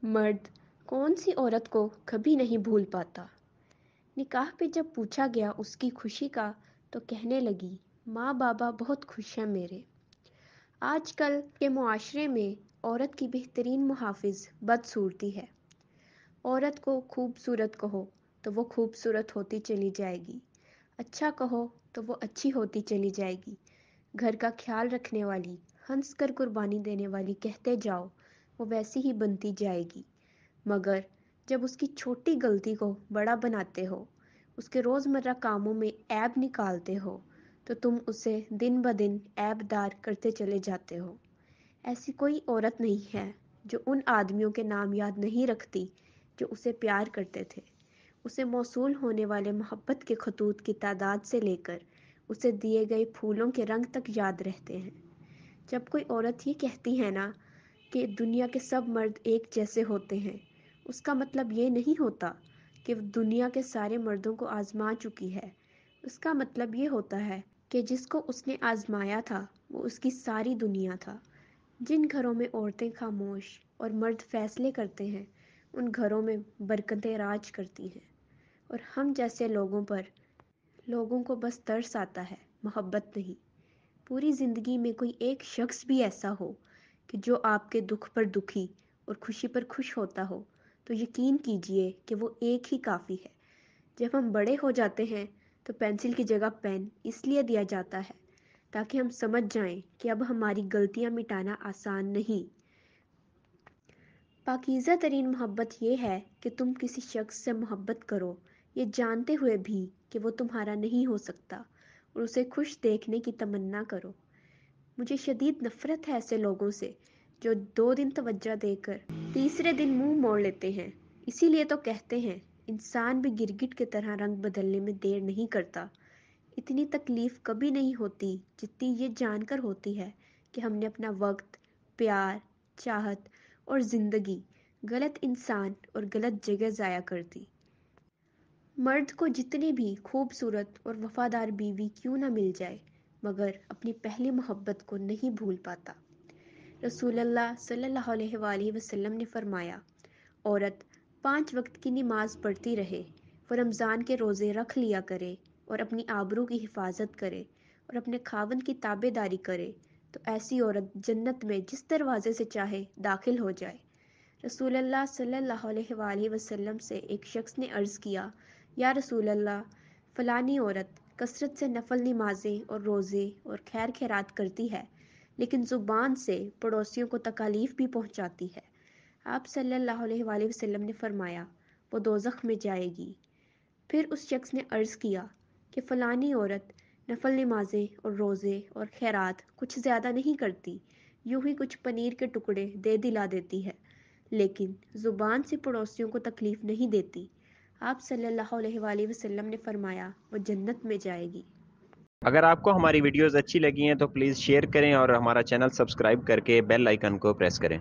मर्द कौन सी औरत को कभी नहीं भूल पाता। निकाह पे जब पूछा गया उसकी खुशी का तो कहने लगी, माँ बाबा बहुत खुश हैं मेरे। आजकल के मुआशरे में औरत की बेहतरीन मुहाफिज बदसूरती है। औरत को खूबसूरत कहो तो वो खूबसूरत होती चली जाएगी, अच्छा कहो तो वो अच्छी होती चली जाएगी, घर का ख्याल रखने वाली, हंस कर कुर्बानी देने वाली कहते जाओ, वो वैसी ही बनती जाएगी। मगर जब उसकी छोटी गलती को बड़ा बनाते हो, उसके रोज़मर्रा कामों में ऐब निकालते हो, तो तुम उसे दिन ब दिन ऐबदार करते चले जाते हो। ऐसी कोई औरत नहीं है जो उन आदमियों के नाम याद नहीं रखती जो उसे प्यार करते थे। उसे मौसूल होने वाले मोहब्बत के खतूत की तादाद से लेकर उसे दिए गए फूलों के रंग तक याद रहते हैं। जब कोई औरत ये कहती है ना कि दुनिया के सब मर्द एक जैसे होते हैं, उसका मतलब ये नहीं होता कि वो दुनिया के सारे मर्दों को आजमा चुकी है। उसका मतलब ये होता है कि जिसको उसने आजमाया था वो उसकी सारी दुनिया था। जिन घरों में औरतें खामोश और मर्द फैसले करते हैं, उन घरों में बरकतें राज करती हैं। और हम जैसे लोगों को बस तरस आता है, मोहब्बत नहीं। पूरी ज़िंदगी में कोई एक शख्स भी ऐसा हो कि जो आपके दुख पर दुखी और खुशी पर खुश होता हो, तो यकीन कीजिए कि वो एक ही काफ़ी है। जब हम बड़े हो जाते हैं तो पेंसिल की जगह पेन इसलिए दिया जाता है ताकि हम समझ जाएं कि अब हमारी गलतियां मिटाना आसान नहीं। पाकीज़ा तरीन मोहब्बत ये है कि तुम किसी शख्स से मोहब्बत करो ये जानते हुए भी कि वो तुम्हारा नहीं हो सकता, और उसे खुश देखने की तमन्ना करो। मुझे शदीद नफरत है ऐसे लोगों से जो 2 दिन तवज्जो देकर तीसरे दिन मुंह मोड़ लेते हैं। इसीलिए तो कहते हैं इंसान भी गिरगिट की तरह रंग बदलने में देर नहीं करता। इतनी तकलीफ कभी नहीं होती जितनी ये जानकर होती है कि हमने अपना वक्त, प्यार, चाहत और जिंदगी गलत इंसान और गलत जगह ज़ाया कर दी। मर्द को जितनी भी खूबसूरत और वफादार बीवी क्यों ना मिल जाए, मगर अपनी पहली मोहब्बत को नहीं भूल पाता। रसूलुल्लाह सल्लल्लाहु अलैहि वसल्लम ने फरमाया, औरत 5 वक्त की नमाज पढ़ती रहे, वो रमज़ान के रोज़े रख लिया करे और अपनी आबरू की हिफाजत करे और अपने खावंद की ताबेदारी करे, तो ऐसी औरत जन्नत में जिस दरवाजे से चाहे दाखिल हो जाए। रसूलुल्लाह सल्लल्लाहु अलैहि वसल्लम से एक शख्स ने अर्ज़ किया, या रसूलल्लाह, फ़लानी औरत कसरत से नफल नमाजें और रोज़े और खैर खैरात करती है, लेकिन ज़ुबान से पड़ोसियों को तकालीफ भी पहुंचाती है। आप सल्लल्लाहु अलैहि वसल्लम ने फरमाया, वो दोज़ख में जाएगी। फिर उस शख्स ने अर्ज़ किया कि फ़लानी औरत नफल नमाजें और रोज़े और खैरात कुछ ज़्यादा नहीं करती, यूं ही कुछ पनीर के टुकड़े दे दिला देती है, लेकिन ज़ुबान से पड़ोसियों को तकलीफ़ नहीं देती। आप सल्लल्लाहु अलैहि वसल्लम ने फरमाया, वो जन्नत में जाएगी। अगर आपको हमारी वीडियोस अच्छी लगी हैं तो प्लीज़ शेयर करें और हमारा चैनल सब्सक्राइब करके बेल आइकन को प्रेस करें।